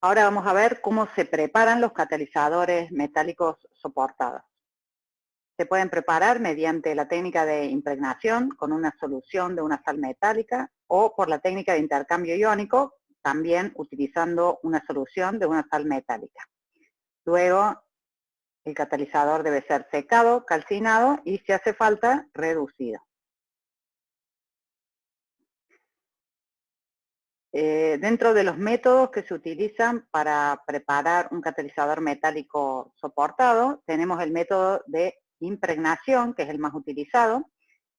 Ahora vamos a ver cómo se preparan los catalizadores metálicos soportados. Se pueden preparar mediante la técnica de impregnación con una solución de una sal metálica o por la técnica de intercambio iónico, también utilizando una solución de una sal metálica. Luego, el catalizador debe ser secado, calcinado y, si hace falta, reducido. Dentro de los métodos que se utilizan para preparar un catalizador metálico soportado, tenemos el método de impregnación, que es el más utilizado,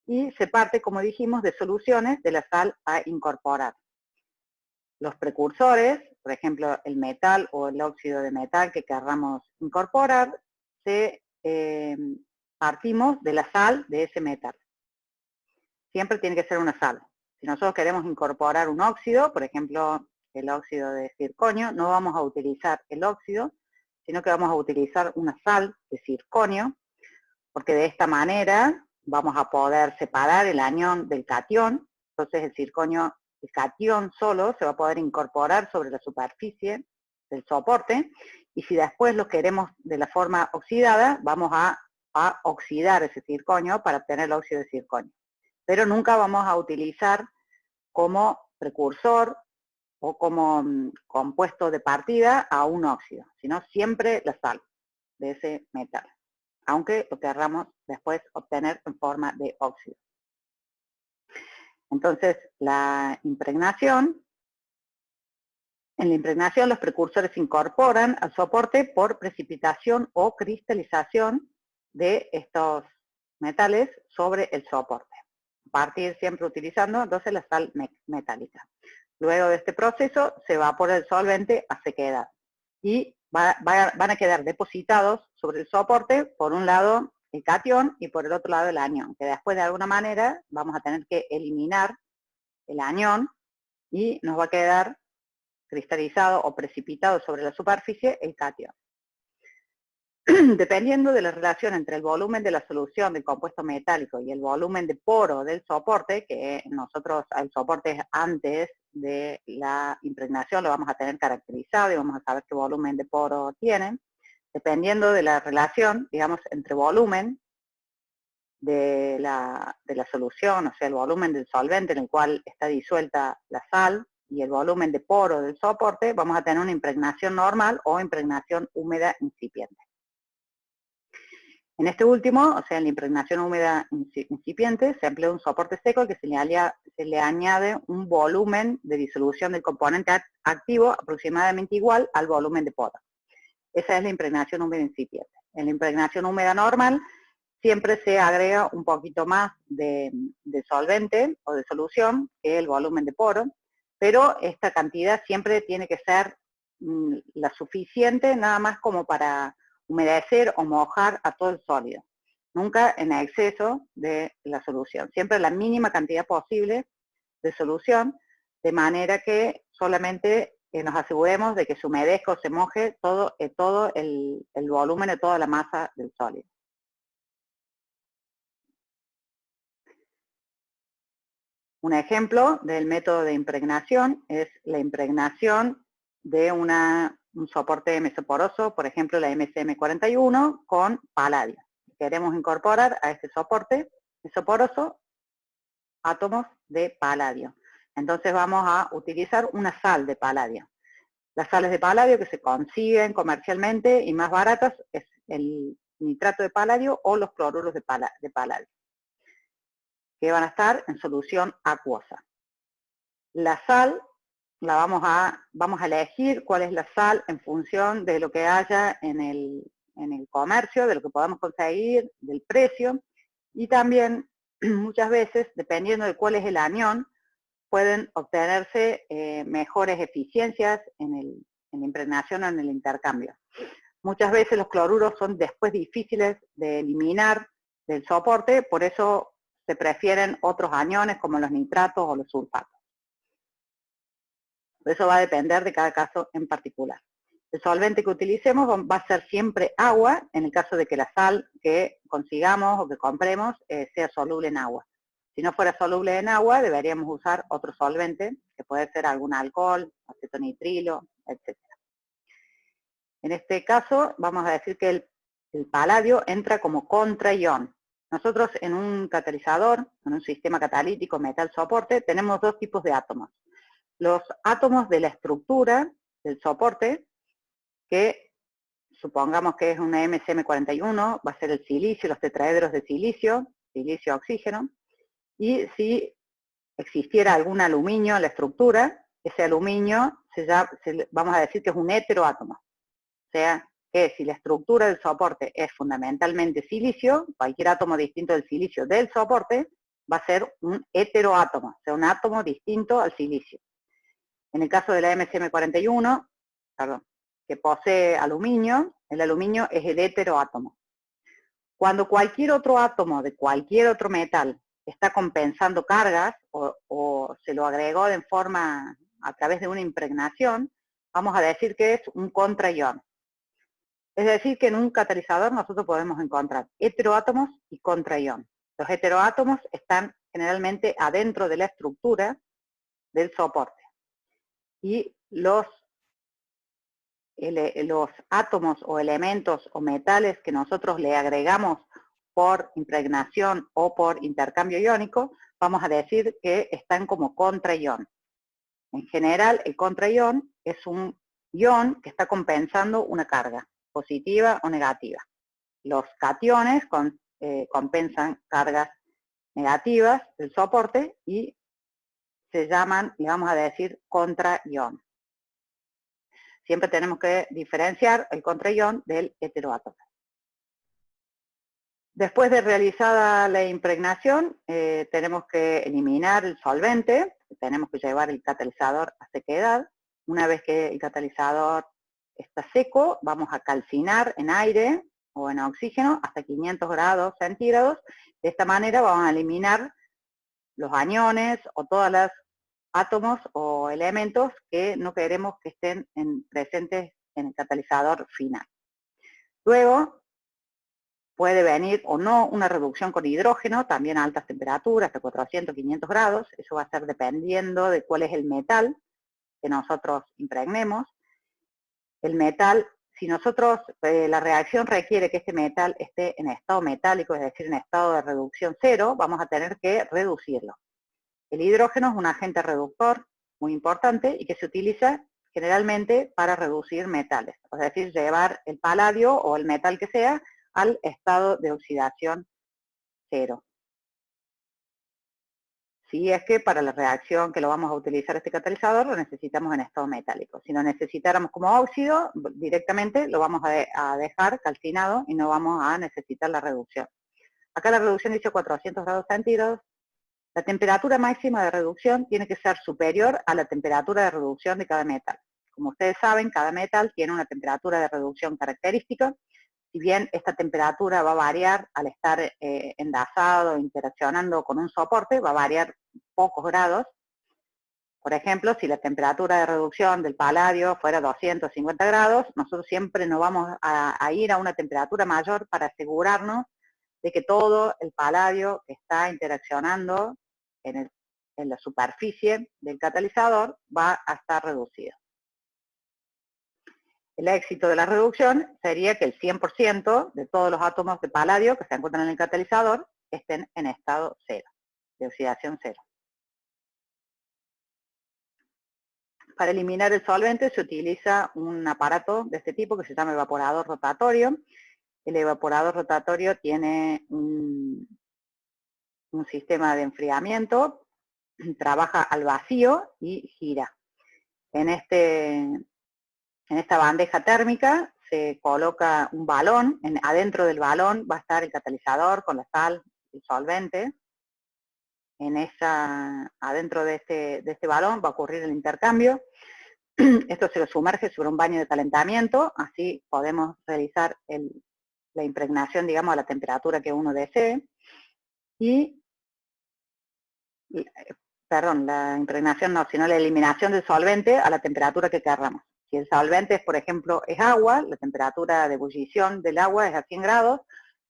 y se parte, como dijimos, de soluciones de la sal a incorporar. Los precursores, por ejemplo, el metal o el óxido de metal que querramos incorporar, partimos de la sal de ese metal. Siempre tiene que ser una sal. Si nosotros queremos incorporar un óxido, por ejemplo, el óxido de circonio, no vamos a utilizar el óxido, sino que vamos a utilizar una sal de circonio, porque de esta manera vamos a poder separar el anión del catión. Entonces el circonio, el catión solo, se va a poder incorporar sobre la superficie del soporte, y si después lo queremos de la forma oxidada, vamos a oxidar ese circonio para obtener el óxido de circonio. Pero nunca vamos a utilizar como precursor o como compuesto de partida a un óxido, sino siempre la sal de ese metal, aunque lo querramos después obtener en forma de óxido. Entonces, en la impregnación los precursores se incorporan al soporte por precipitación o cristalización de estos metales sobre el soporte. Partir siempre utilizando entonces la sal metálica. Luego de este proceso se evapora el solvente a sequedad y van a quedar depositados sobre el soporte, por un lado el catión y por el otro lado el anión, que después de alguna manera vamos a tener que eliminar el anión y nos va a quedar cristalizado o precipitado sobre la superficie el catión. Dependiendo de la relación entre el volumen de la solución del compuesto metálico y el volumen de poro del soporte, que nosotros el soporte es antes de la impregnación, lo vamos a tener caracterizado y vamos a saber qué volumen de poro tienen, dependiendo de la relación, digamos, entre volumen de la solución, o sea, el volumen del solvente en el cual está disuelta la sal, y el volumen de poro del soporte, vamos a tener una impregnación normal o impregnación húmeda incipiente. En este último, o sea, en la impregnación húmeda incipiente, se emplea un soporte seco que se le añade un volumen de disolución del componente activo aproximadamente igual al volumen de poro. Esa es la impregnación húmeda incipiente. En la impregnación húmeda normal, siempre se agrega un poquito más de solvente o de solución que el volumen de poro, pero esta cantidad siempre tiene que ser la suficiente, nada más como para humedecer o mojar a todo el sólido. Nunca en exceso de la solución. Siempre la mínima cantidad posible de solución, de manera que solamente nos aseguremos de que se humedezca o se moje todo el volumen de toda la masa del sólido. Un ejemplo del método de impregnación es la impregnación de un soporte mesoporoso, por ejemplo la MCM41, con paladio. Queremos incorporar a este soporte mesoporoso átomos de paladio. Entonces vamos a utilizar una sal de paladio. Las sales de paladio que se consiguen comercialmente y más baratas es el nitrato de paladio o los cloruros de paladio, que van a estar en solución acuosa. La sal, vamos a elegir cuál es la sal en función de lo que haya en el comercio, de lo que podamos conseguir, del precio, y también muchas veces, dependiendo de cuál es el anión, pueden obtenerse mejores eficiencias en la impregnación o en el intercambio. Muchas veces los cloruros son después difíciles de eliminar del soporte, por eso se prefieren otros aniones como los nitratos o los sulfatos. Eso va a depender de cada caso en particular. El solvente que utilicemos va a ser siempre agua, en el caso de que la sal que consigamos o que compremos sea soluble en agua. Si no fuera soluble en agua, deberíamos usar otro solvente, que puede ser algún alcohol, acetonitrilo, etc. En este caso, vamos a decir que el paladio entra como contraión. Nosotros en un catalizador, en un sistema catalítico metal soporte, tenemos dos tipos de átomos. Los átomos de la estructura del soporte, que supongamos que es una MCM41, va a ser el silicio, los tetraedros de silicio, silicio-oxígeno, y si existiera algún aluminio en la estructura, ese aluminio vamos a decir que es un heteroátomo. O sea, que si la estructura del soporte es fundamentalmente silicio, cualquier átomo distinto del silicio del soporte va a ser un heteroátomo, o sea, un átomo distinto al silicio. En el caso de la MCM41, que posee aluminio, el aluminio es el heteroátomo. Cuando cualquier otro átomo de cualquier otro metal está compensando cargas o se lo agregó de forma a través de una impregnación, vamos a decir que es un contraión. Es decir, que en un catalizador nosotros podemos encontrar heteroátomos y contraión. Los heteroátomos están generalmente adentro de la estructura del soporte. Y los átomos o elementos o metales que nosotros le agregamos por impregnación o por intercambio iónico, vamos a decir que están como contraión. En general, el contraión es un ión que está compensando una carga, positiva o negativa. Los cationes compensan cargas negativas del soporte y se llaman, le vamos a decir, contraión. Siempre tenemos que diferenciar el contraión del heteroátomo. Después de realizada la impregnación, tenemos que eliminar el solvente, tenemos que llevar el catalizador a sequedad. Una vez que el catalizador está seco, vamos a calcinar en aire o en oxígeno hasta 500 grados centígrados. De esta manera vamos a eliminar los aniones o todos los átomos o elementos que no queremos que estén presentes en el catalizador final. Luego, puede venir o no una reducción con hidrógeno, también a altas temperaturas, hasta 400, 500 grados. Eso va a estar dependiendo de cuál es el metal que nosotros impregnemos. El metal, si nosotros, la reacción requiere que este metal esté en estado metálico, es decir, en estado de reducción cero, vamos a tener que reducirlo. El hidrógeno es un agente reductor muy importante y que se utiliza generalmente para reducir metales, es decir, llevar el paladio o el metal que sea al estado de oxidación cero. Si es que para la reacción que lo vamos a utilizar este catalizador lo necesitamos en estado metálico. Si lo necesitáramos como óxido, directamente lo vamos a dejar calcinado y no vamos a necesitar la reducción. Acá la reducción dice 400 grados centígrados. La temperatura máxima de reducción tiene que ser superior a la temperatura de reducción de cada metal. Como ustedes saben, cada metal tiene una temperatura de reducción característica. Si bien esta temperatura va a variar al estar enlazado, interaccionando con un soporte, va a variar pocos grados. Por ejemplo, si la temperatura de reducción del paladio fuera 250 grados, nosotros siempre nos vamos a ir a una temperatura mayor para asegurarnos de que todo el paladio que está interaccionando en la superficie del catalizador va a estar reducido. El éxito de la reducción sería que el 100% de todos los átomos de paladio que se encuentran en el catalizador estén en estado cero, de oxidación cero. Para eliminar el solvente se utiliza un aparato de este tipo que se llama evaporador rotatorio. El evaporador rotatorio tiene un sistema de enfriamiento, trabaja al vacío y gira. En esta bandeja térmica se coloca un balón, adentro del balón va a estar el catalizador con la sal, el solvente. Adentro de este balón va a ocurrir el intercambio. Esto se lo sumerge sobre un baño de calentamiento, así podemos realizar la impregnación, digamos, a la temperatura que uno desee. La impregnación no, sino la eliminación del solvente a la temperatura que queramos. Si el solvente, por ejemplo, es agua, la temperatura de ebullición del agua es a 100 grados,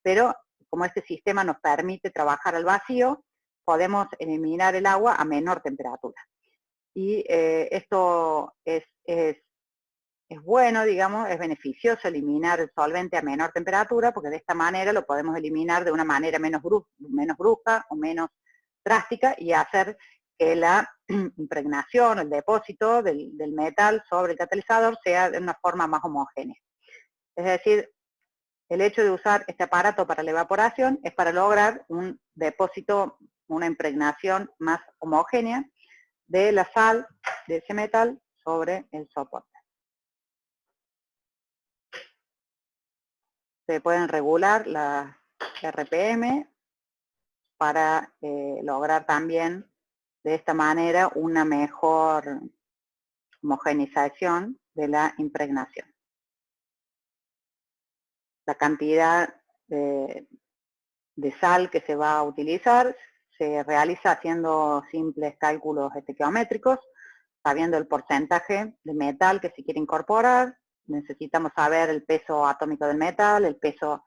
pero como este sistema nos permite trabajar al vacío, podemos eliminar el agua a menor temperatura. Y esto es bueno, digamos, es beneficioso eliminar el solvente a menor temperatura, porque de esta manera lo podemos eliminar de una manera menos brusca o menos drástica y hacer que la impregnación, el depósito del metal sobre el catalizador sea de una forma más homogénea. Es decir, el hecho de usar este aparato para la evaporación es para lograr un depósito, una impregnación más homogénea de la sal de ese metal sobre el soporte. Se pueden regular las RPM para lograr también de esta manera una mejor homogeneización de la impregnación. La cantidad de sal que se va a utilizar se realiza haciendo simples cálculos estequiométricos, sabiendo el porcentaje de metal que se quiere incorporar. Necesitamos saber el peso atómico del metal, el peso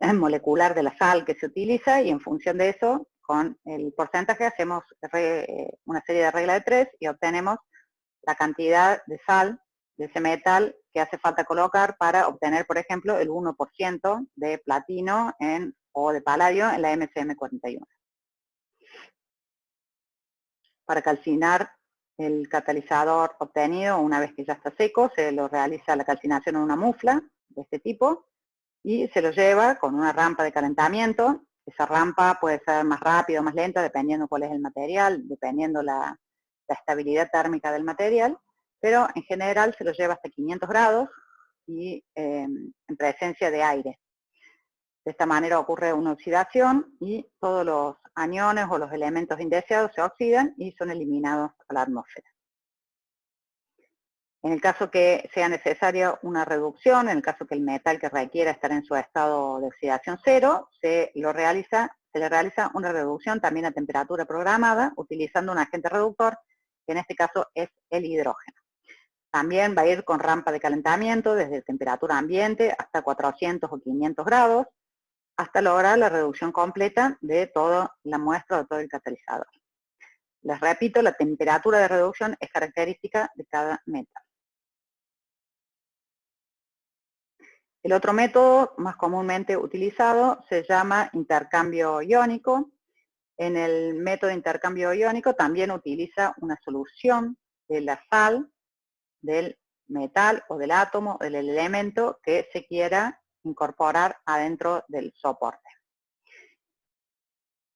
molecular de la sal que se utiliza, y en función de eso, con el porcentaje hacemos una serie de regla de 3 y obtenemos la cantidad de sal de ese metal que hace falta colocar para obtener, por ejemplo, el 1% de platino o de paladio en la MCM41. Para calcinar el catalizador obtenido, una vez que ya está seco, se lo realiza la calcinación en una mufla de este tipo y se lo lleva con una rampa de calentamiento. Esa rampa puede ser más rápida o más lenta, dependiendo cuál es el material, dependiendo la estabilidad térmica del material, pero en general se lo lleva hasta 500 grados y en presencia de aire. De esta manera ocurre una oxidación y todos los aniones o los elementos indeseados se oxidan y son eliminados a la atmósfera. En el caso que sea necesaria una reducción, en el caso que el metal que requiera estar en su estado de oxidación cero, se le realiza una reducción también a temperatura programada, utilizando un agente reductor, que en este caso es el hidrógeno. También va a ir con rampa de calentamiento desde temperatura ambiente hasta 400 o 500 grados, hasta lograr la reducción completa de toda la muestra de todo el catalizador. Les repito, la temperatura de reducción es característica de cada metal. El otro método más comúnmente utilizado se llama intercambio iónico. En el método de intercambio iónico también utiliza una solución de la sal, del metal o del átomo, del elemento que se quiera incorporar adentro del soporte.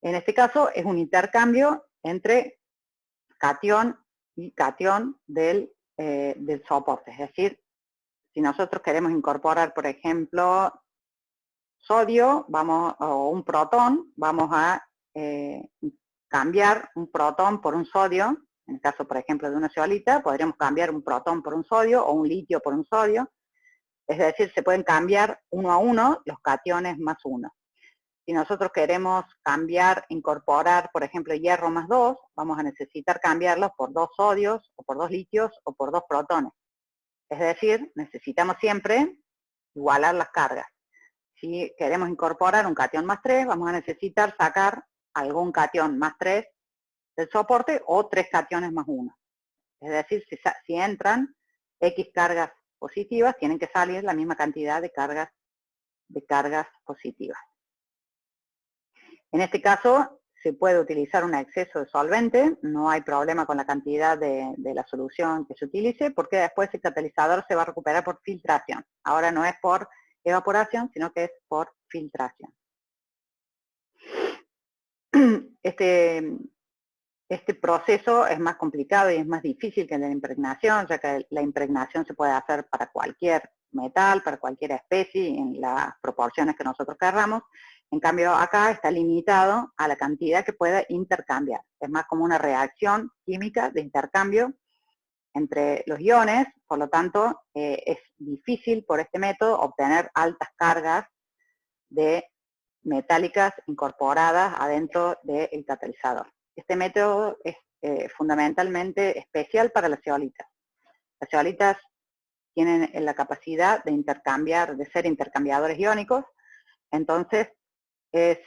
En este caso es un intercambio entre catión y catión del soporte. Es decir, si nosotros queremos incorporar, por ejemplo, sodio o un protón, vamos a cambiar un protón por un sodio. En el caso, por ejemplo, de una zeolita, podríamos cambiar un protón por un sodio o un litio por un sodio. Es decir, se pueden cambiar uno a uno los cationes más uno. Si nosotros queremos cambiar, incorporar, por ejemplo, hierro más 2, vamos a necesitar cambiarlos por 2 sodios, o por 2 litios, o por 2 protones. Es decir, necesitamos siempre igualar las cargas. Si queremos incorporar un catión más 3, vamos a necesitar sacar algún catión más 3 del soporte o 3 cationes más 1. Es decir, si entran X cargas positivas, tienen que salir la misma cantidad de cargas positivas. En este caso, se puede utilizar un exceso de solvente, no hay problema con la cantidad de la solución que se utilice, porque después el catalizador se va a recuperar por filtración. Ahora no es por evaporación, sino que es por filtración. Este proceso es más complicado y es más difícil que el de la impregnación, ya que la impregnación se puede hacer para cualquier metal, para cualquier especie, en las proporciones que nosotros querramos. En cambio, acá está limitado a la cantidad que pueda intercambiar. Es más como una reacción química de intercambio entre los iones, por lo tanto, es difícil por este método obtener altas cargas de metálicas incorporadas adentro del catalizador. Este método es fundamentalmente especial para las zeolitas. Las zeolitas tienen la capacidad de intercambiar, de ser intercambiadores iónicos, entonces es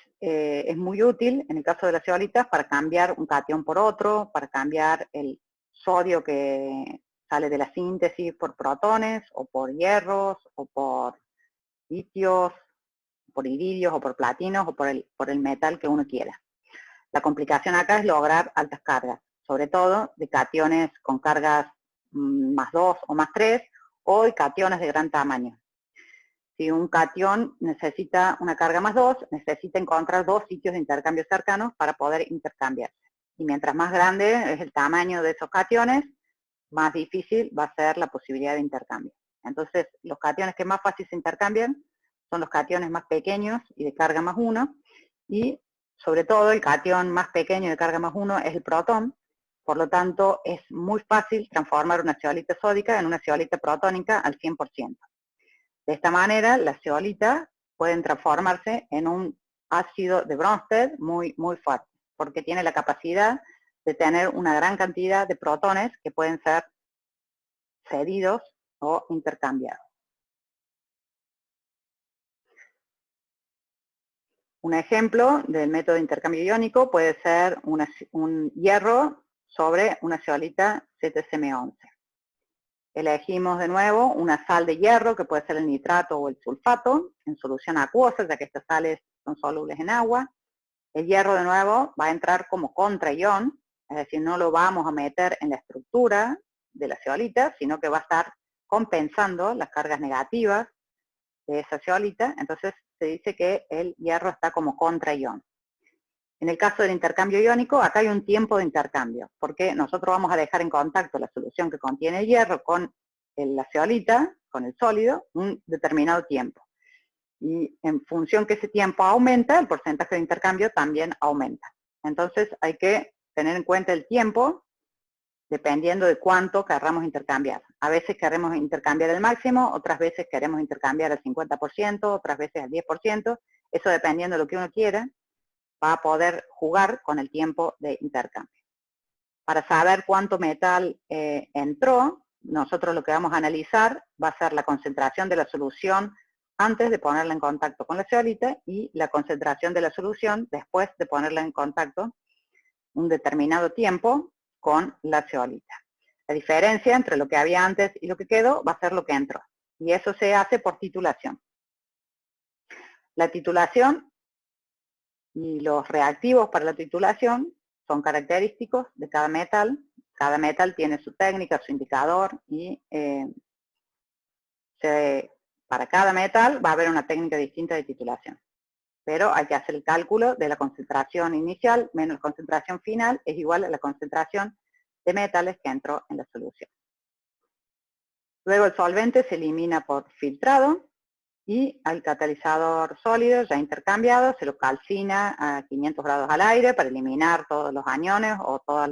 muy útil en el caso de las zeolitas para cambiar un catión por otro, para cambiar el sodio que sale de la síntesis por protones, o por hierros, o por litios, por iridios, o por platinos, o por el metal que uno quiera. La complicación acá es lograr altas cargas, sobre todo de cationes con cargas +2 o +3, o de cationes de gran tamaño. Si un catión necesita una carga +2, necesita encontrar 2 sitios de intercambio cercanos para poder intercambiarse. Y mientras más grande es el tamaño de esos cationes, más difícil va a ser la posibilidad de intercambio. Entonces, los cationes que más fácil se intercambian son los cationes más pequeños y de carga +1, y sobre todo el catión más pequeño de carga +1 es el protón. Por lo tanto, es muy fácil transformar una zeolita sódica en una zeolita protónica al 100%. De esta manera, las zeolitas pueden transformarse en un ácido de Bronsted muy, muy fuerte, porque tiene la capacidad de tener una gran cantidad de protones que pueden ser cedidos o intercambiados. Un ejemplo del método de intercambio iónico puede ser un hierro sobre una zeolita ZSM11. Elegimos de nuevo una sal de hierro, que puede ser el nitrato o el sulfato, en solución acuosa, ya que estas sales son solubles en agua. El hierro de nuevo va a entrar como contraión, es decir, no lo vamos a meter en la estructura de la zeolita, sino que va a estar compensando las cargas negativas de esa zeolita. Entonces se dice que el hierro está como contraión. En el caso del intercambio iónico, acá hay un tiempo de intercambio, porque nosotros vamos a dejar en contacto la solución que contiene el hierro con la zeolita, con el sólido, un determinado tiempo. Y en función que ese tiempo aumenta, el porcentaje de intercambio también aumenta. Entonces hay que tener en cuenta el tiempo, dependiendo de cuánto querramos intercambiar. A veces queremos intercambiar el máximo, otras veces queremos intercambiar el 50%, otras veces el 10%, eso dependiendo de lo que uno quiera, va a poder jugar con el tiempo de intercambio. Para saber cuánto metal entró, nosotros lo que vamos a analizar va a ser la concentración de la solución antes de ponerla en contacto con la zeolita y la concentración de la solución después de ponerla en contacto un determinado tiempo con la zeolita. La diferencia entre lo que había antes y lo que quedó va a ser lo que entró. Y eso se hace por titulación. La titulación y los reactivos para la titulación son característicos de cada metal. Cada metal tiene su técnica, su indicador, y para cada metal va a haber una técnica distinta de titulación. Pero hay que hacer el cálculo de la concentración inicial menos la concentración final es igual a la concentración de metales que entró en la solución. Luego el solvente se elimina por filtrado, y al catalizador sólido ya intercambiado se lo calcina a 500 grados al aire para eliminar todos los aniones o todos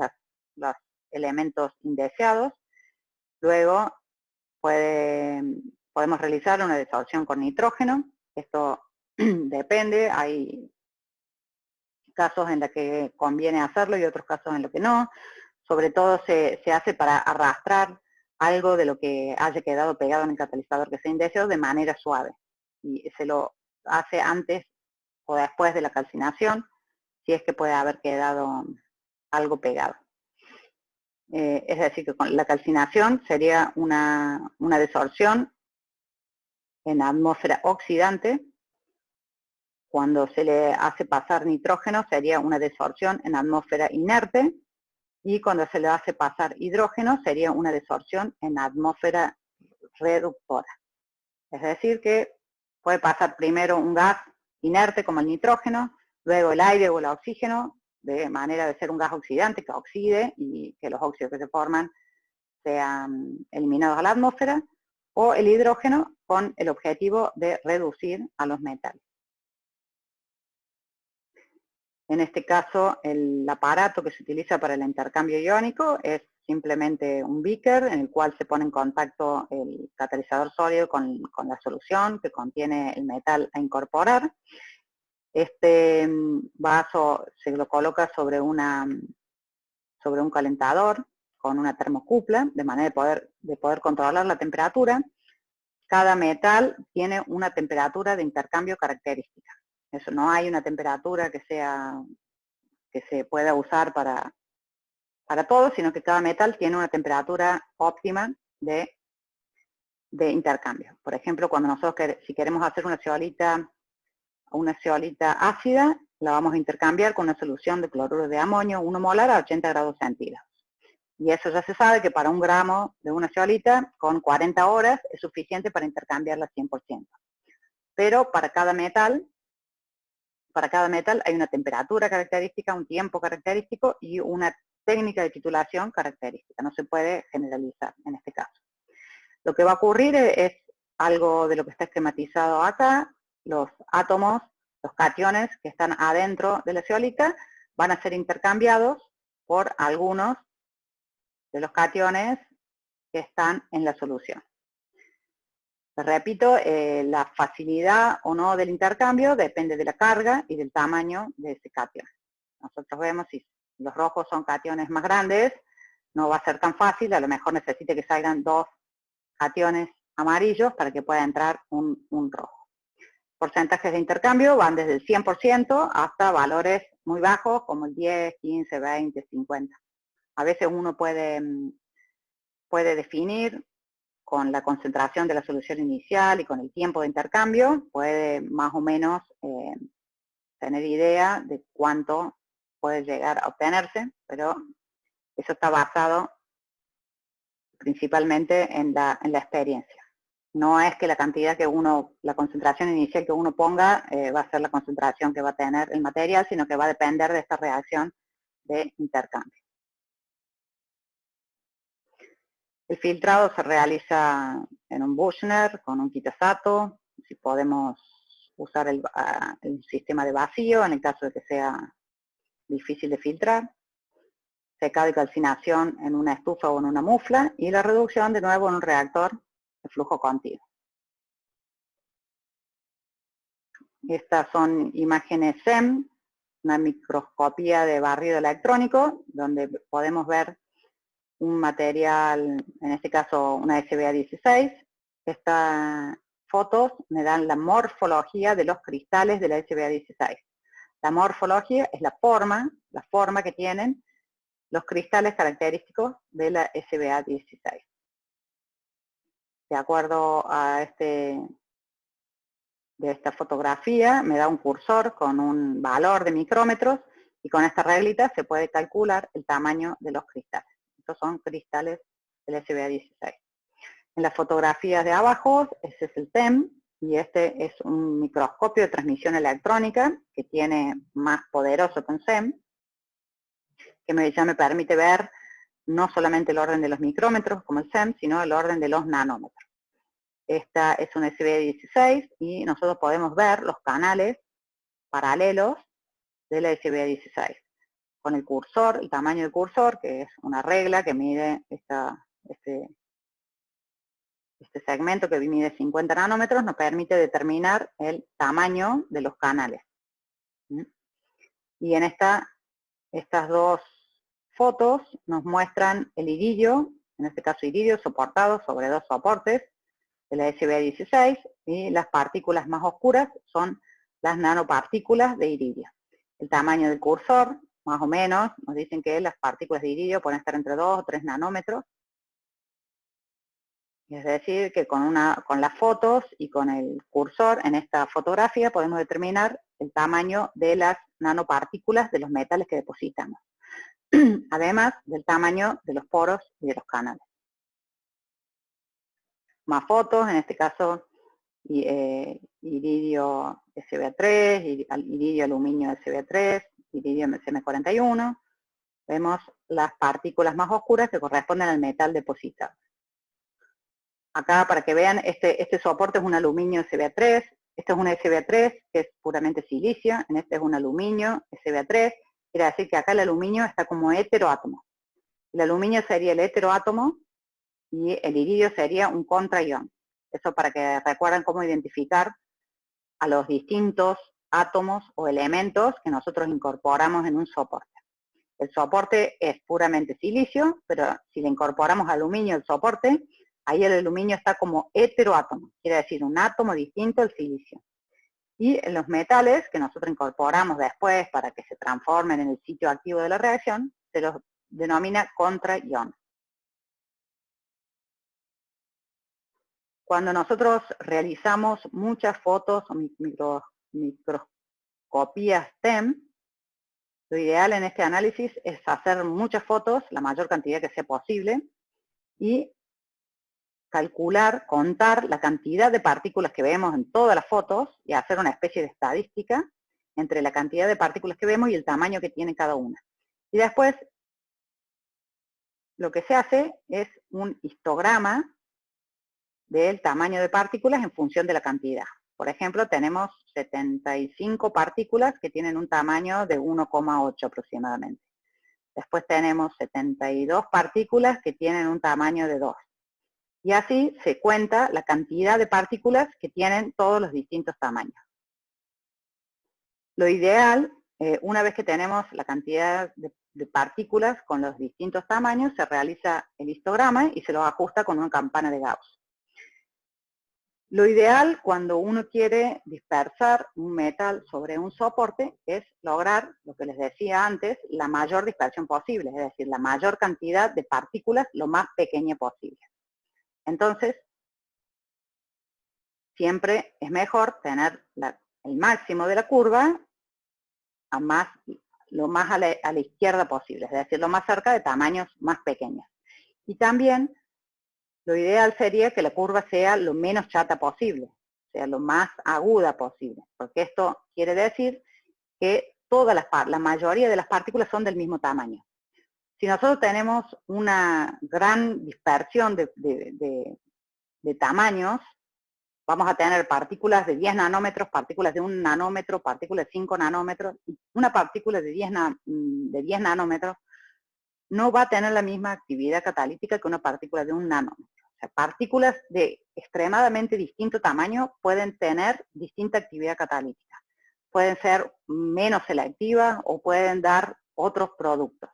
los elementos indeseados. Luego podemos realizar una desorción con nitrógeno. Esto depende, hay casos en los que conviene hacerlo y otros casos en los que no. Sobre todo se hace para arrastrar algo de lo que haya quedado pegado en el catalizador que sea indeseado de manera suave. Y se lo hace antes o después de la calcinación, si es que puede haber quedado algo pegado. Es decir, que con la calcinación sería una desorción en atmósfera oxidante. Cuando se le hace pasar nitrógeno sería una desorción en atmósfera inerte, y cuando se le hace pasar hidrógeno sería una desorción en atmósfera reductora. Es decir, que puede pasar primero un gas inerte como el nitrógeno, luego el aire o el oxígeno, de manera de ser un gas oxidante que oxide y que los óxidos que se forman sean eliminados a la atmósfera, o el hidrógeno con el objetivo de reducir a los metales. En este caso, el aparato que se utiliza para el intercambio iónico es simplemente un beaker en el cual se pone en contacto el catalizador sólido con la solución que contiene el metal a incorporar. Este vaso se lo coloca sobre un calentador con una termocupla, de manera de poder controlar la temperatura. Cada metal tiene una temperatura de intercambio característica. Eso, no hay una temperatura que se pueda usar para para todos, sino que cada metal tiene una temperatura óptima de intercambio. Por ejemplo, cuando nosotros si queremos hacer una zeolita ácida, la vamos a intercambiar con una solución de cloruro de amonio 1 molar a 80 grados centígrados. Y eso ya se sabe que para 1 gramo de una zeolita, con 40 horas, es suficiente para intercambiarla 100%. Pero para cada metal hay una temperatura característica, un tiempo característico y una técnica de titulación característica. No se puede generalizar en este caso. Lo que va a ocurrir es algo de lo que está esquematizado acá. Los átomos, los cationes que están adentro de la zeolita van a ser intercambiados por algunos de los cationes que están en la solución. Repito, la facilidad o no del intercambio depende de la carga y del tamaño de ese cation. Nosotros vemos si los rojos son cationes más grandes, no va a ser tan fácil, a lo mejor necesite que salgan 2 cationes amarillos para que pueda entrar un rojo. Porcentajes de intercambio van desde el 100% hasta valores muy bajos como el 10, 15, 20, 50. A veces uno puede definir con la concentración de la solución inicial y con el tiempo de intercambio, puede más o menos tener idea de cuánto puede llegar a obtenerse, pero eso está basado principalmente en la experiencia. No es que la cantidad que la concentración inicial que uno ponga va a ser la concentración que va a tener el material, sino que va a depender de esta reacción de intercambio. El filtrado se realiza en un Büchner con un Kitasato, si podemos usar el sistema de vacío en el caso de que sea difícil de filtrar. Secado y calcinación en una estufa o en una mufla y la reducción de nuevo en un reactor de flujo continuo. Estas son imágenes SEM, una microscopía de barrido electrónico, donde podemos ver un material, en este caso una SBA16. Estas fotos me dan la morfología de los cristales de la SBA16. La morfología es la forma que tienen los cristales característicos de la SBA16. De acuerdo a de esta fotografía, me da un cursor con un valor de micrómetros y con esta reglita se puede calcular el tamaño de los cristales. Estos son cristales del SBA16. En las fotografías de abajo, ese es el TEM y este es un microscopio de transmisión electrónica que tiene más poderoso que un SEM, que ya me permite ver no solamente el orden de los micrómetros como el SEM, sino el orden de los nanómetros. Esta es una SBA16 y nosotros podemos ver los canales paralelos de la SBA16. Con el cursor, el tamaño del cursor, que es una regla que mide este segmento que mide 50 nanómetros, nos permite determinar el tamaño de los canales. Y en estas dos fotos nos muestran el iridio, en este caso iridio soportado sobre 2 soportes de la SBA16, y las partículas más oscuras son las nanopartículas de iridio. El tamaño del cursor, más o menos, nos dicen que las partículas de iridio pueden estar entre 2 o 3 nanómetros. Es decir, que con las fotos y con el cursor en esta fotografía podemos determinar el tamaño de las nanopartículas de los metales que depositamos, además del tamaño de los poros y de los canales. Más fotos, en este caso iridio SBA3, iridio aluminio SBA3, iridio MCM41. Vemos las partículas más oscuras que corresponden al metal depositado. Acá, para que vean, este soporte es un aluminio SBA3, este es una SBA3 que es puramente silicio, en este es un aluminio SBA3, quiere decir que acá el aluminio está como heteroátomo. El aluminio sería el heteroátomo y el iridio sería un contraión. Eso para que recuerden cómo identificar a los distintos átomos o elementos que nosotros incorporamos en un soporte. El soporte es puramente silicio, pero si le incorporamos aluminio al soporte, ahí el aluminio está como heteroátomo, quiere decir un átomo distinto al silicio. Y en los metales que nosotros incorporamos después para que se transformen en el sitio activo de la reacción, se los denomina contraión. Cuando nosotros realizamos muchas fotos o microscopías TEM, lo ideal en este análisis es hacer muchas fotos, la mayor cantidad que sea posible, y calcular, contar la cantidad de partículas que vemos en todas las fotos y hacer una especie de estadística entre la cantidad de partículas que vemos y el tamaño que tiene cada una. Y después, lo que se hace es un histograma del tamaño de partículas en función de la cantidad. Por ejemplo, tenemos 75 partículas que tienen un tamaño de 1,8 aproximadamente. Después tenemos 72 partículas que tienen un tamaño de 2. Y así se cuenta la cantidad de partículas que tienen todos los distintos tamaños. Lo ideal, una vez que tenemos la cantidad de partículas con los distintos tamaños, se realiza el histograma y se lo ajusta con una campana de Gauss. Lo ideal cuando uno quiere dispersar un metal sobre un soporte es lograr, lo que les decía antes, la mayor dispersión posible, es decir, la mayor cantidad de partículas lo más pequeña posible. Entonces, siempre es mejor tener el máximo de la curva lo más a la izquierda posible, es decir, lo más cerca de tamaños más pequeños. Y también lo ideal sería que la curva sea lo menos chata posible, sea lo más aguda posible, porque esto quiere decir que la mayoría de las partículas son del mismo tamaño. Si nosotros tenemos una gran dispersión de tamaños, vamos a tener partículas de 10 nanómetros, partículas de 1 nanómetro, partículas de 5 nanómetros, y una partícula de 10 nanómetros no va a tener la misma actividad catalítica que una partícula de 1 nanómetro. O sea, partículas de extremadamente distinto tamaño pueden tener distinta actividad catalítica. Pueden ser menos selectivas o pueden dar otros productos.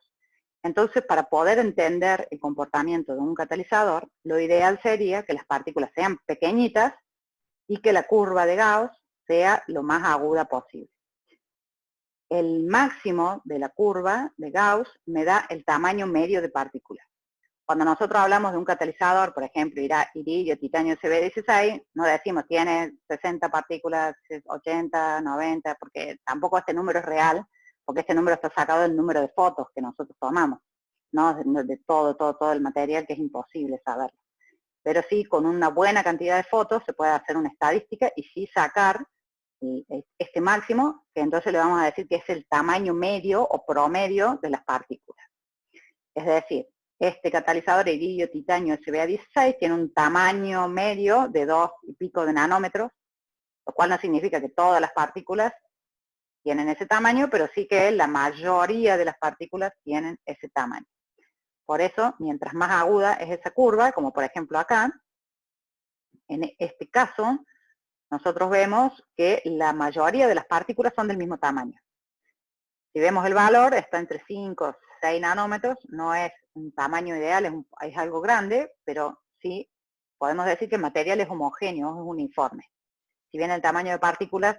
Entonces, para poder entender el comportamiento de un catalizador, lo ideal sería que las partículas sean pequeñitas y que la curva de Gauss sea lo más aguda posible. El máximo de la curva de Gauss me da el tamaño medio de partículas. Cuando nosotros hablamos de un catalizador, por ejemplo, iridio, titanio, CB16, no decimos tiene 60 partículas, 80, 90, porque tampoco este número es real, porque este número está sacado del número de fotos que nosotros tomamos, no de todo el material, que es imposible saberlo. Pero sí, con una buena cantidad de fotos se puede hacer una estadística y sí sacar este máximo, que entonces le vamos a decir que es el tamaño medio o promedio de las partículas. Es decir, este catalizador iridio titanio SBA16 tiene un tamaño medio de 2 y pico de nanómetros, lo cual no significa que todas las partículas tienen ese tamaño, pero sí que la mayoría de las partículas tienen ese tamaño. Por eso, mientras más aguda es esa curva, como por ejemplo acá, en este caso, nosotros vemos que la mayoría de las partículas son del mismo tamaño. Si vemos el valor, está entre 5 y 6 nanómetros, no es un tamaño ideal, es algo grande, pero sí podemos decir que el material es homogéneo, es uniforme. Si bien el tamaño de partículas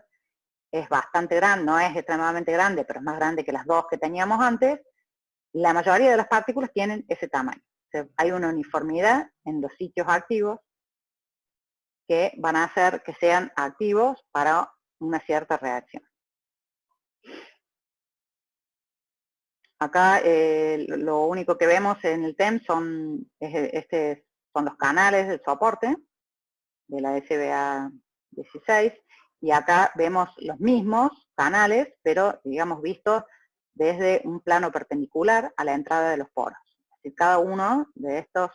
es bastante grande, no es extremadamente grande, pero es más grande que las dos que teníamos antes, la mayoría de las partículas tienen ese tamaño. O sea, hay una uniformidad en los sitios activos que van a hacer que sean activos para una cierta reacción. Acá lo único que vemos en el TEM son los canales del soporte de la SBA16, y acá vemos los mismos canales, pero digamos vistos desde un plano perpendicular a la entrada de los poros. Así, cada uno de estos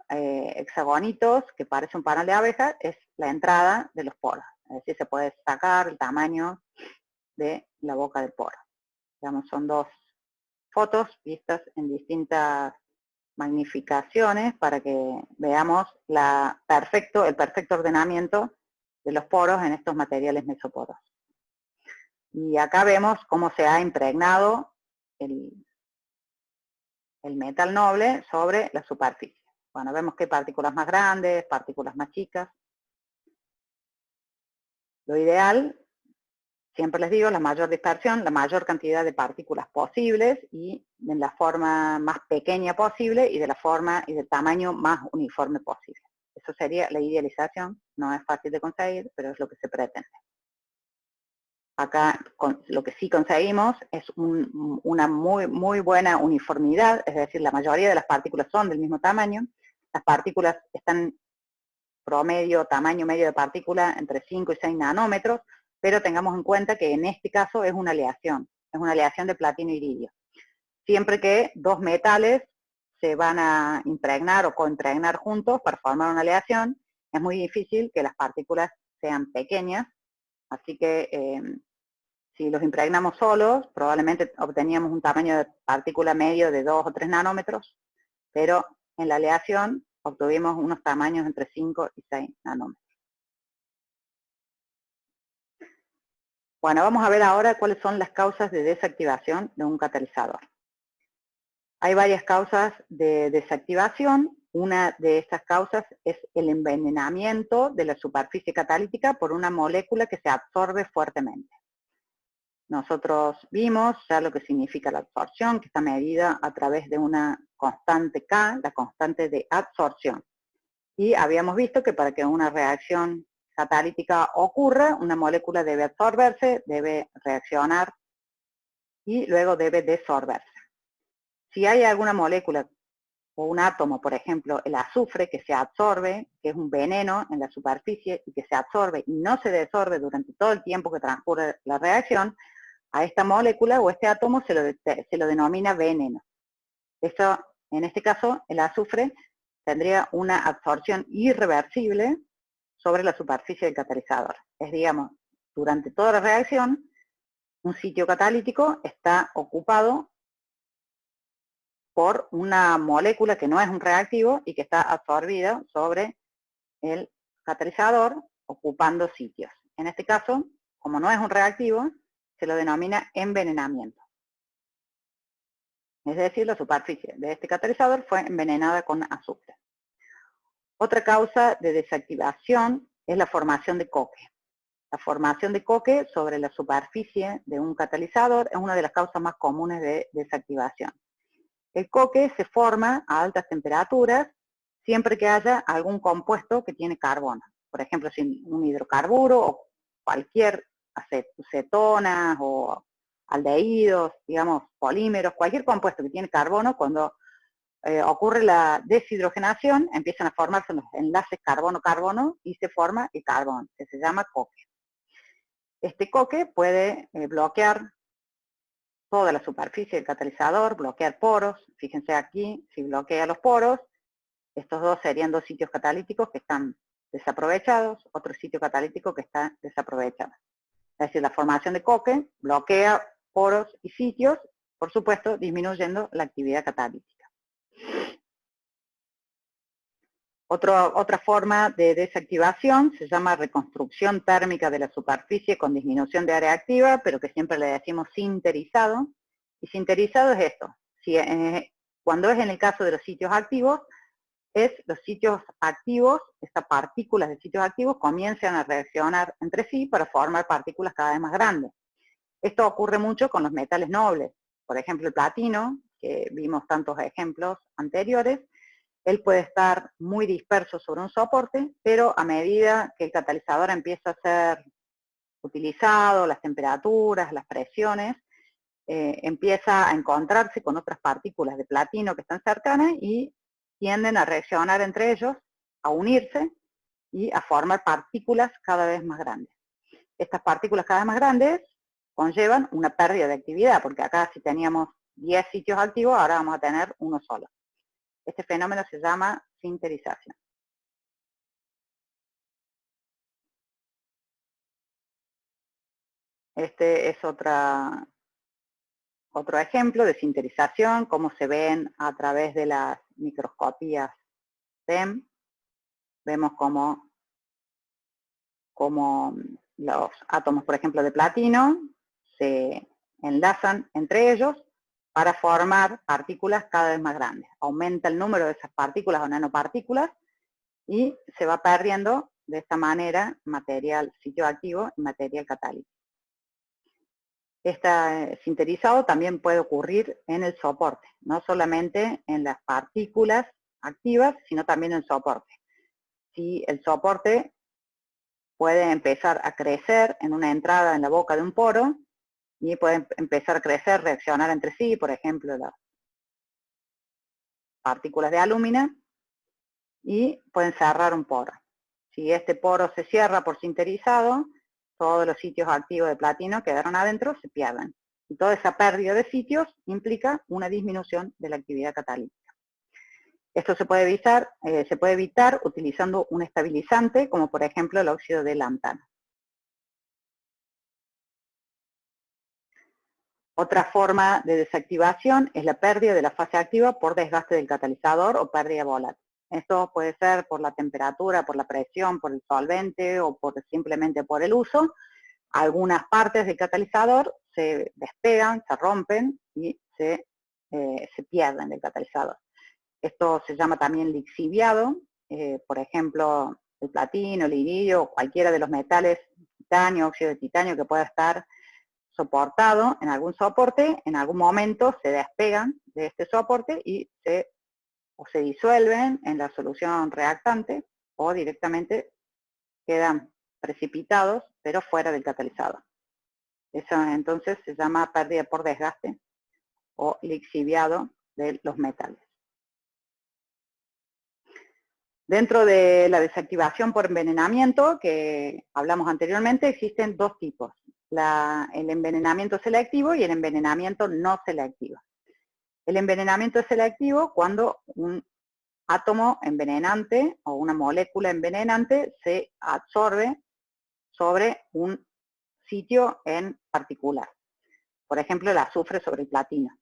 hexagonitos que parece un panal de abeja es la entrada de los poros. Es decir, se puede sacar el tamaño de la boca del poro. Digamos, son dos fotos vistas en distintas magnificaciones para que veamos el perfecto ordenamiento de los poros en estos materiales mesoporos. Y acá vemos cómo se ha impregnado el metal noble sobre la superficie. Bueno, vemos que hay partículas más grandes, partículas más chicas. Lo ideal siempre les digo, la mayor dispersión, la mayor cantidad de partículas posibles y en la forma más pequeña posible y de la forma y del tamaño más uniforme posible. Eso sería la idealización, no es fácil de conseguir, pero es lo que se pretende. Acá lo que sí conseguimos es una muy buena uniformidad, es decir, la mayoría de las partículas son del mismo tamaño, las partículas están promedio, tamaño medio de partícula entre 5 y 6 nanómetros, pero tengamos en cuenta que en este caso es una aleación de platino e iridio. Siempre que dos metales se van a impregnar o coimpregnar juntos para formar una aleación, es muy difícil que las partículas sean pequeñas, así que si los impregnamos solos, probablemente obteníamos un tamaño de partícula medio de 2 o 3 nanómetros, pero en la aleación obtuvimos unos tamaños entre 5 y 6 nanómetros. Bueno, vamos a ver ahora cuáles son las causas de desactivación de un catalizador. Hay varias causas de desactivación. Una de estas causas es el envenenamiento de la superficie catalítica por una molécula que se absorbe fuertemente. Nosotros vimos ya lo que significa la absorción, que está medida a través de una constante K, la constante de absorción. Y habíamos visto que para que una reacción catalítica ocurra, una molécula debe absorberse, debe reaccionar y luego debe desorberse. Si hay alguna molécula o un átomo, por ejemplo, el azufre, que se absorbe, que es un veneno en la superficie y que se absorbe y no se desorbe durante todo el tiempo que transcurre la reacción, a esta molécula o este átomo se lo denomina veneno. Eso, en este caso, el azufre tendría una absorción irreversible sobre la superficie del catalizador. Es, digamos, durante toda la reacción, un sitio catalítico está ocupado por una molécula que no es un reactivo y que está absorbida sobre el catalizador, ocupando sitios. En este caso, como no es un reactivo, se lo denomina envenenamiento. Es decir, la superficie de este catalizador fue envenenada con azufre. Otra causa de desactivación es la formación de coque. La formación de coque sobre la superficie de un catalizador es una de las causas más comunes de desactivación. El coque se forma a altas temperaturas siempre que haya algún compuesto que tiene carbono. Por ejemplo, si un hidrocarburo o cualquier acetonas o aldehídos, digamos, polímeros, cualquier compuesto que tiene carbono, cuando ocurre la deshidrogenación, empiezan a formarse los enlaces carbono-carbono y se forma el carbón, que se llama coque. Este coque puede bloquear toda la superficie del catalizador, bloquear poros. Fíjense aquí, si bloquea los poros, estos dos serían dos sitios catalíticos que están desaprovechados, otro sitio catalítico que está desaprovechado. Es decir, la formación de coque bloquea poros y sitios, por supuesto, disminuyendo la actividad catalítica. Otra forma de desactivación se llama reconstrucción térmica de la superficie con disminución de área activa, pero que siempre le decimos sinterizado. Y sinterizado es esto. Cuando es en el caso de los sitios activos, los sitios activos, estas partículas de sitios activos comienzan a reaccionar entre sí para formar partículas cada vez más grandes. Esto ocurre mucho con los metales nobles. Por ejemplo, el platino, que vimos tantos ejemplos anteriores, él puede estar muy disperso sobre un soporte, pero a medida que el catalizador empieza a ser utilizado, las temperaturas, las presiones, empieza a encontrarse con otras partículas de platino que están cercanas y tienden a reaccionar entre ellos, a unirse y a formar partículas cada vez más grandes. Estas partículas cada vez más grandes conllevan una pérdida de actividad, porque acá si teníamos 10 sitios activos, ahora vamos a tener uno solo. Este fenómeno se llama sinterización. Este es otro ejemplo de sinterización, cómo se ven a través de las microscopías SEM. Vemos cómo los átomos, por ejemplo, de platino, se enlazan entre ellos para formar partículas cada vez más grandes. Aumenta el número de esas partículas o nanopartículas y se va perdiendo de esta manera material sitio activo y material catalítico. Este sinterizado también puede ocurrir en el soporte, no solamente en las partículas activas, sino también en el soporte. Si el soporte puede empezar a crecer en una entrada en la boca de un poro, y puede empezar a crecer, reaccionar entre sí, por ejemplo, las partículas de alúmina, y pueden cerrar un poro. Si este poro se cierra por sinterizado, todos los sitios activos de platino quedaron adentro, se pierden. Y toda esa pérdida de sitios implica una disminución de la actividad catalítica. Esto se puede evitar utilizando un estabilizante, como por ejemplo el óxido de lantano. Otra forma de desactivación es la pérdida de la fase activa por desgaste del catalizador o pérdida volátil. Esto puede ser por la temperatura, por la presión, por el solvente o simplemente por el uso. Algunas partes del catalizador se despegan, se rompen y se pierden del catalizador. Esto se llama también lixiviado. Por ejemplo, el platino, el iridio, cualquiera de los metales, titanio, óxido de titanio que pueda estar soportado en algún soporte, en algún momento se despegan de este soporte y se disuelven en la solución reactante o directamente quedan precipitados pero fuera del catalizador. Eso entonces se llama pérdida por desgaste o lixiviado de los metales. Dentro de la desactivación por envenenamiento que hablamos anteriormente existen dos tipos. El envenenamiento selectivo y el envenenamiento no selectivo. El envenenamiento selectivo cuando un átomo envenenante o una molécula envenenante se absorbe sobre un sitio en particular. Por ejemplo, el azufre sobre el platino.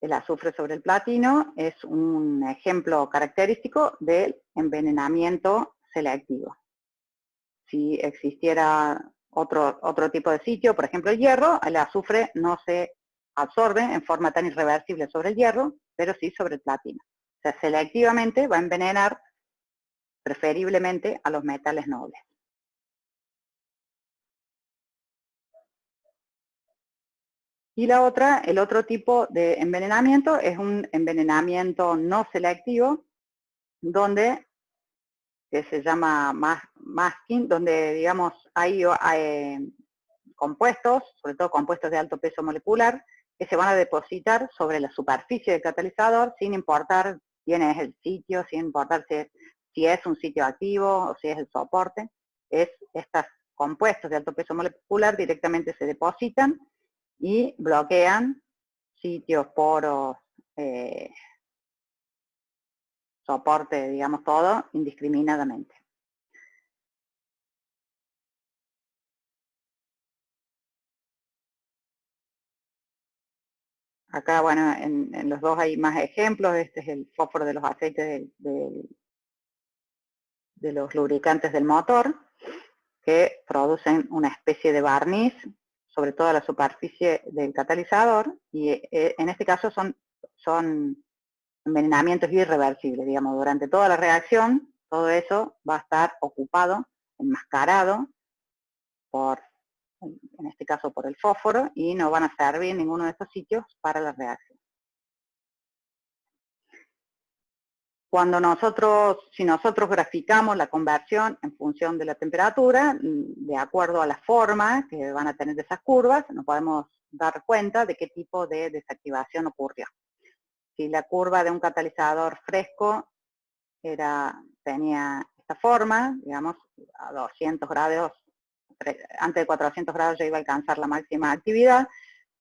El azufre sobre el platino es un ejemplo característico del envenenamiento selectivo. Si existiera otro tipo de sitio, por ejemplo el hierro, el azufre no se absorbe en forma tan irreversible sobre el hierro, pero sí sobre el platino. O sea, selectivamente va a envenenar preferiblemente a los metales nobles. Y el otro tipo de envenenamiento es un envenenamiento no selectivo, donde que se llama masking, donde digamos hay compuestos, sobre todo compuestos de alto peso molecular, que se van a depositar sobre la superficie del catalizador sin importar quién es el sitio, sin importar si es un sitio activo o si es el soporte. Estos compuestos de alto peso molecular directamente se depositan y bloquean sitios, poros, soporte, digamos todo, indiscriminadamente. Acá, bueno, en los dos hay más ejemplos. Este es el fósforo de los aceites de los lubricantes del motor, que producen una especie de barniz sobre toda la superficie del catalizador, y en este caso son envenenamientos irreversibles, digamos, durante toda la reacción, todo eso va a estar ocupado, enmascarado en este caso por el fósforo, y no van a servir en ninguno de estos sitios para la reacción. Si nosotros graficamos la conversión en función de la temperatura, de acuerdo a la forma que van a tener esas curvas, nos podemos dar cuenta de qué tipo de desactivación ocurrió. Si la curva de un catalizador fresco tenía esta forma, digamos, a 200 grados, antes de 400 grados ya iba a alcanzar la máxima actividad.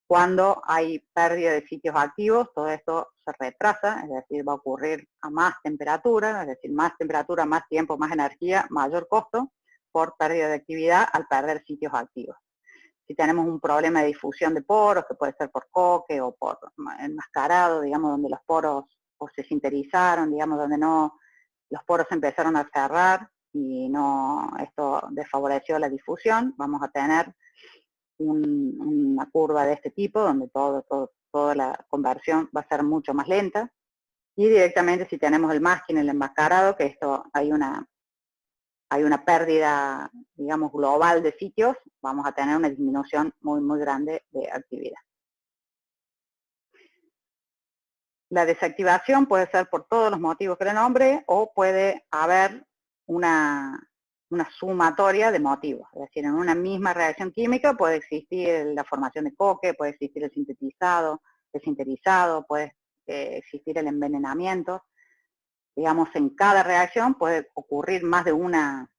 Cuando hay pérdida de sitios activos, todo esto se retrasa, es decir, va a ocurrir a más temperatura, es decir, más temperatura, más tiempo, más energía, mayor costo por pérdida de actividad al perder sitios activos. Si tenemos un problema de difusión de poros, que puede ser por coque o por enmascarado, digamos, donde los poros o se sinterizaron, digamos, donde los poros empezaron a cerrar y esto desfavoreció la difusión, vamos a tener una curva de este tipo, donde toda la conversión va a ser mucho más lenta. Y directamente si tenemos el masking, el enmascarado, que esto hay una hay una pérdida, digamos, global de sitios, vamos a tener una disminución muy, muy grande de actividad. La desactivación puede ser por todos los motivos que le nombré, o puede haber una sumatoria de motivos. Es decir, en una misma reacción química puede existir la formación de coque, puede existir el sinterizado, puede existir el envenenamiento. Digamos, en cada reacción puede ocurrir más de una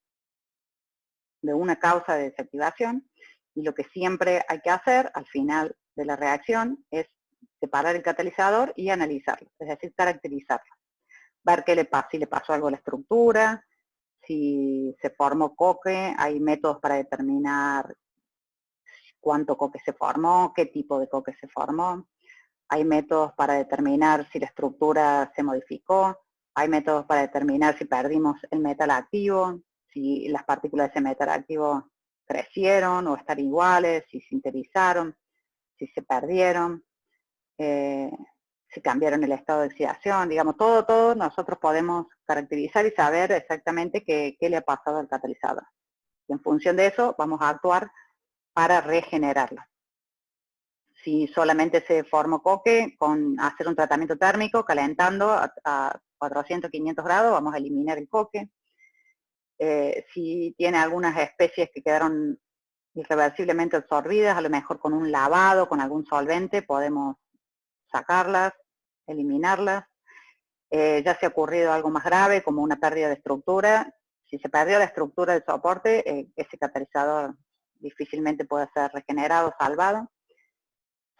causa de desactivación, y lo que siempre hay que hacer al final de la reacción es separar el catalizador y analizarlo, es decir, caracterizarlo. Ver qué le pasa, si le pasó algo a la estructura, si se formó coque, hay métodos para determinar cuánto coque se formó, qué tipo de coque se formó. Hay métodos para determinar si la estructura se modificó, hay métodos para determinar si perdimos el metal activo, si las partículas de ese metal activo crecieron o están iguales, si sintetizaron, si se perdieron, si cambiaron el estado de oxidación, digamos, todo nosotros podemos caracterizar y saber exactamente qué le ha pasado al catalizador. Y en función de eso vamos a actuar para regenerarlo. Si solamente se formó coque, con hacer un tratamiento térmico, calentando a 400, 500 grados, vamos a eliminar el coque. Si tiene algunas especies que quedaron irreversiblemente absorbidas, a lo mejor con un lavado, con algún solvente, podemos sacarlas, eliminarlas. Ya se ha ocurrido algo más grave, como una pérdida de estructura. Si se perdió la estructura del soporte, ese catalizador difícilmente puede ser regenerado, salvado.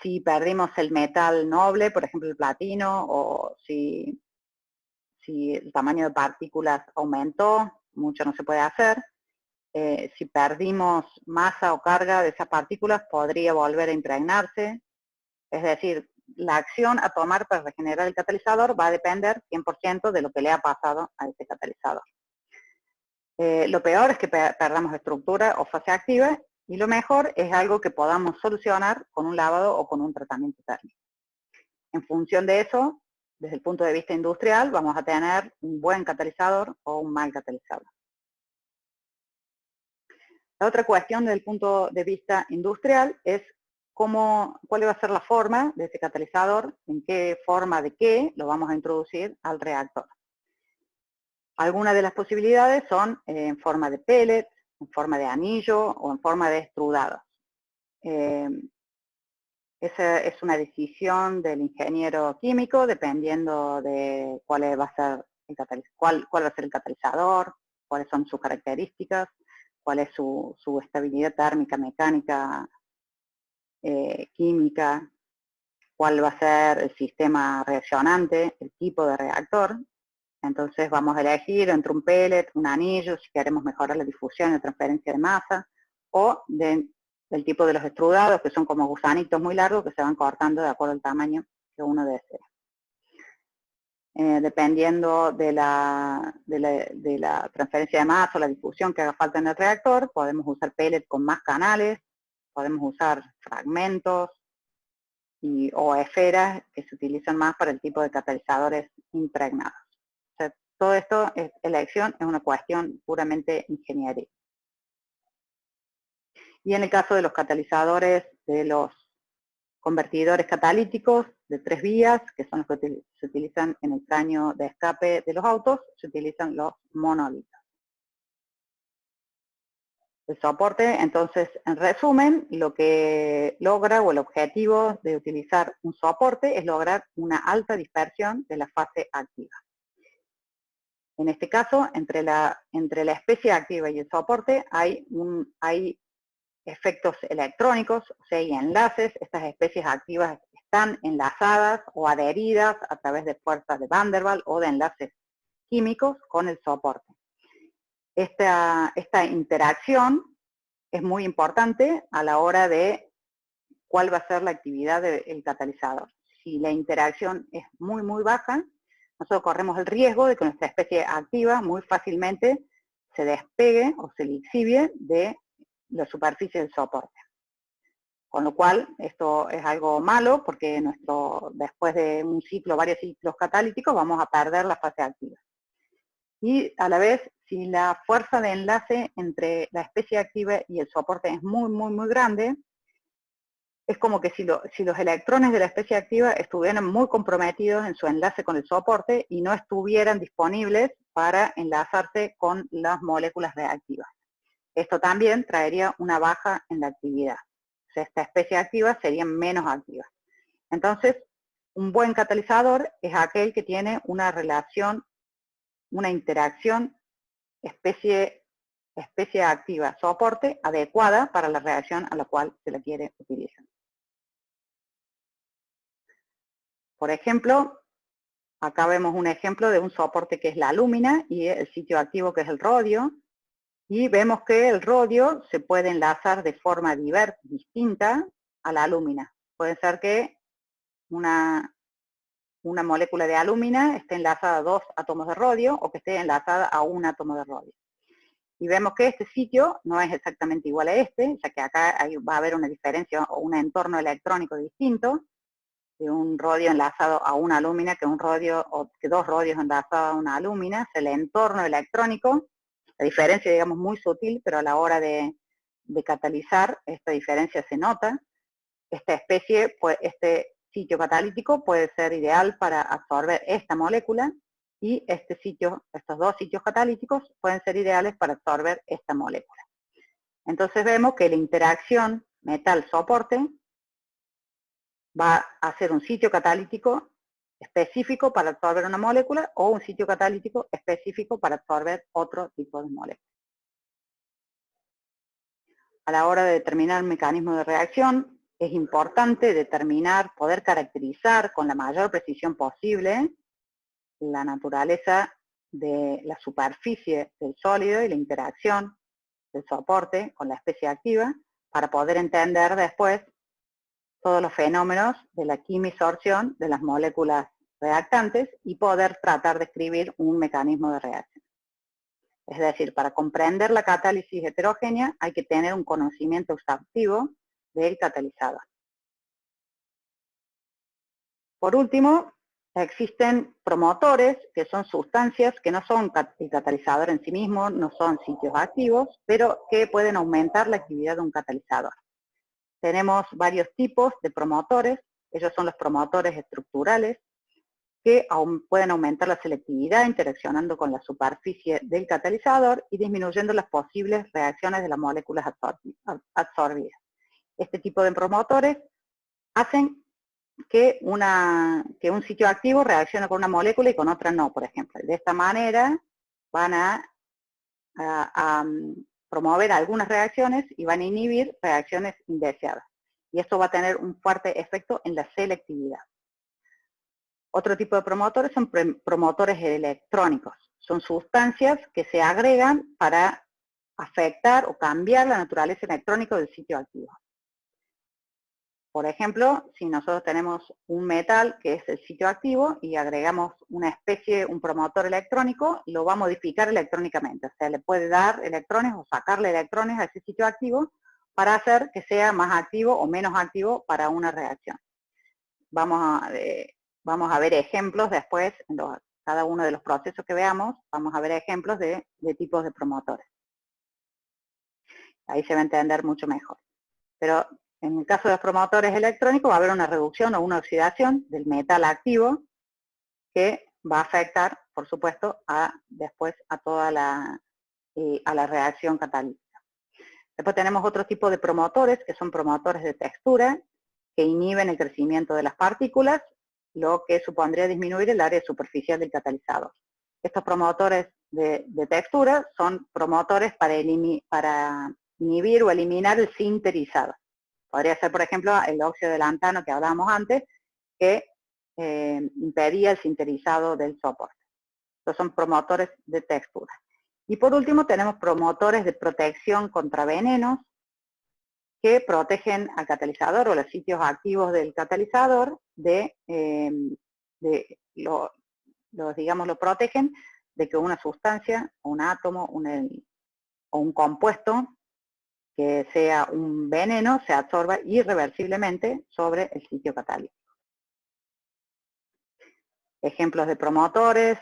Si perdimos el metal noble, por ejemplo el platino, o si el tamaño de partículas aumentó, mucho no se puede hacer. Si perdimos masa o carga de esas partículas, podría volver a impregnarse. Es decir, la acción a tomar para regenerar el catalizador va a depender 100% de lo que le ha pasado a ese catalizador. Lo peor es que perdamos estructura o fase activa, y lo mejor es algo que podamos solucionar con un lavado o con un tratamiento térmico. En función de eso, desde el punto de vista industrial, vamos a tener un buen catalizador o un mal catalizador. La otra cuestión desde el punto de vista industrial es cuál va a ser la forma de ese catalizador, en qué forma de qué lo vamos a introducir al reactor. Algunas de las posibilidades son en forma de pellet, en forma de anillo o en forma de extrudados. Esa es una decisión del ingeniero químico, dependiendo de cuál va a ser el catalizador, cuáles son sus características, cuál es su estabilidad térmica, mecánica, química, cuál va a ser el sistema reaccionante, el tipo de reactor. Entonces vamos a elegir entre un pellet, un anillo, si queremos mejorar la difusión y la transferencia de masa, o del tipo de los extrudados, que son como gusanitos muy largos que se van cortando de acuerdo al tamaño que uno desea. Dependiendo de la transferencia de masa o la difusión que haga falta en el reactor, podemos usar pellet con más canales, podemos usar fragmentos o esferas que se utilizan más para el tipo de catalizadores impregnados. O sea, todo esto, elección, es una cuestión puramente ingeniería. Y en el caso de los catalizadores, de los convertidores catalíticos de 3 vías, que son los que se utilizan en el caño de escape de los autos, se utilizan los monolitos. El soporte, entonces, en resumen, lo que logra, o el objetivo de utilizar un soporte, es lograr una alta dispersión de la fase activa. En este caso, entre la especie activa y el soporte hay efectos electrónicos, o sea, hay enlaces. Estas especies activas están enlazadas o adheridas a través de fuerzas de Van der Waals o de enlaces químicos con el soporte. Esta interacción es muy importante a la hora de cuál va a ser la actividad del catalizador. Si la interacción es muy, muy baja, nosotros corremos el riesgo de que nuestra especie activa muy fácilmente se despegue o se lixivie de la superficie del soporte. Con lo cual, esto es algo malo, porque después de un ciclo, varios ciclos catalíticos, vamos a perder la fase activa. Y a la vez, si la fuerza de enlace entre la especie activa y el soporte es muy, muy, muy grande, es como que si los electrones de la especie activa estuvieran muy comprometidos en su enlace con el soporte y no estuvieran disponibles para enlazarse con las moléculas reactivas. Esto también traería una baja en la actividad. O sea, esta especie activa sería menos activa. Entonces, un buen catalizador es aquel que tiene una relación, una interacción especie activa-soporte adecuada para la reacción a la cual se la quiere utilizar. Por ejemplo, acá vemos un ejemplo de un soporte que es la alúmina y el sitio activo que es el rodio. Y vemos que el rodio se puede enlazar de forma distinta a la alúmina. Puede ser que una molécula de alúmina esté enlazada a 2 átomos de rodio o que esté enlazada a un átomo de rodio. Y vemos que este sitio no es exactamente igual a este, ya que acá va a haber una diferencia o un entorno electrónico distinto de un rodio enlazado a una alúmina que un rodio o que 2 rodios enlazados a una alúmina. Es el entorno electrónico. La diferencia, digamos, muy sutil, pero a la hora de catalizar, esta diferencia se nota. Esta especie, pues, este sitio catalítico puede ser ideal para absorber esta molécula y estos 2 sitios catalíticos pueden ser ideales para absorber esta molécula. Entonces vemos que la interacción metal-soporte va a ser un sitio catalítico específico para absorber una molécula o un sitio catalítico específico para absorber otro tipo de molécula. A la hora de determinar el mecanismo de reacción, es importante poder caracterizar con la mayor precisión posible la naturaleza de la superficie del sólido y la interacción del soporte con la especie activa para poder entender después todos los fenómenos de la quimisorción de las moléculas reactantes y poder tratar de escribir un mecanismo de reacción. Es decir, para comprender la catálisis heterogénea hay que tener un conocimiento exhaustivo del catalizador. Por último, existen promotores, que son sustancias que no son el catalizador en sí mismo, no son sitios activos, pero que pueden aumentar la actividad de un catalizador. Tenemos varios tipos de promotores. Ellos son los promotores estructurales, que pueden aumentar la selectividad interaccionando con la superficie del catalizador y disminuyendo las posibles reacciones de las moléculas absorbidas. Este tipo de promotores hacen que un sitio activo reaccione con una molécula y con otra no, por ejemplo. De esta manera van a promover algunas reacciones y van a inhibir reacciones indeseadas. Y esto va a tener un fuerte efecto en la selectividad. Otro tipo de promotores son promotores electrónicos. Son sustancias que se agregan para afectar o cambiar la naturaleza electrónica del sitio activo. Por ejemplo, si nosotros tenemos un metal que es el sitio activo y agregamos un promotor electrónico, lo va a modificar electrónicamente. O sea, le puede dar electrones o sacarle electrones a ese sitio activo para hacer que sea más activo o menos activo para una reacción. Vamos a ver ejemplos después, en cada uno de los procesos que veamos, vamos a ver ejemplos de tipos de promotores. Ahí se va a entender mucho mejor. Pero en el caso de los promotores electrónicos va a haber una reducción o una oxidación del metal activo que va a afectar, por supuesto, después a toda la reacción catalítica. Después tenemos otro tipo de promotores, que son promotores de textura, que inhiben el crecimiento de las partículas, lo que supondría disminuir el área superficial del catalizador. Estos promotores de textura son promotores para inhibir o eliminar el sinterizado. Podría ser, por ejemplo, el óxido de lantano que hablábamos antes, que impedía el sinterizado del soporte. Estos son promotores de textura. Y por último tenemos promotores de protección contra venenos, que protegen al catalizador o los sitios activos del catalizador lo protegen de que una sustancia, un átomo o un compuesto que sea un veneno se absorba irreversiblemente sobre el sitio catalítico. Ejemplos de promotores,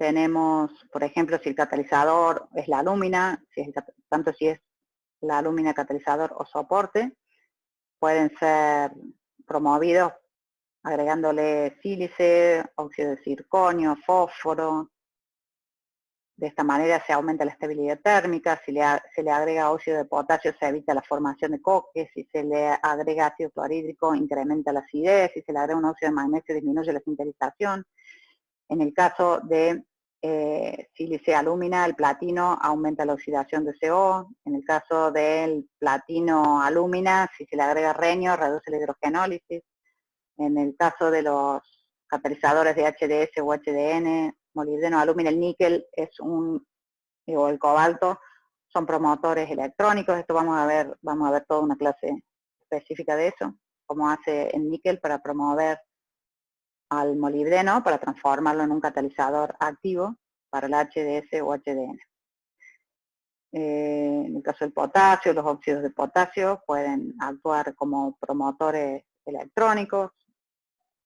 tenemos, por ejemplo, si el catalizador es la alúmina, tanto si es la alúmina catalizador o soporte, pueden ser promovidos agregándole sílice, óxido de circonio, fósforo. De esta manera se aumenta la estabilidad térmica. Si se le agrega óxido de potasio, se evita la formación de coques. Si se le agrega ácido clorhídrico, incrementa la acidez. Si se le agrega un óxido de magnesio, disminuye la sintetización. En el caso de sílice alúmina, el platino aumenta la oxidación de CO. En el caso del platino alúmina, si se le agrega renio, reduce la hidrogenólisis. En el caso de los catalizadores de HDS o HDN, molibdeno, alúmina, el níquel o el cobalto, son promotores electrónicos. Esto vamos a ver toda una clase específica de eso, cómo hace el níquel para promover al molibdeno, para transformarlo en un catalizador activo para el HDS o HDN. En el caso del potasio, los óxidos de potasio pueden actuar como promotores electrónicos,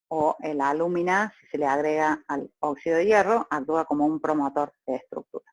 o la alúmina, si se le agrega al óxido de hierro, actúa como un promotor de estructura.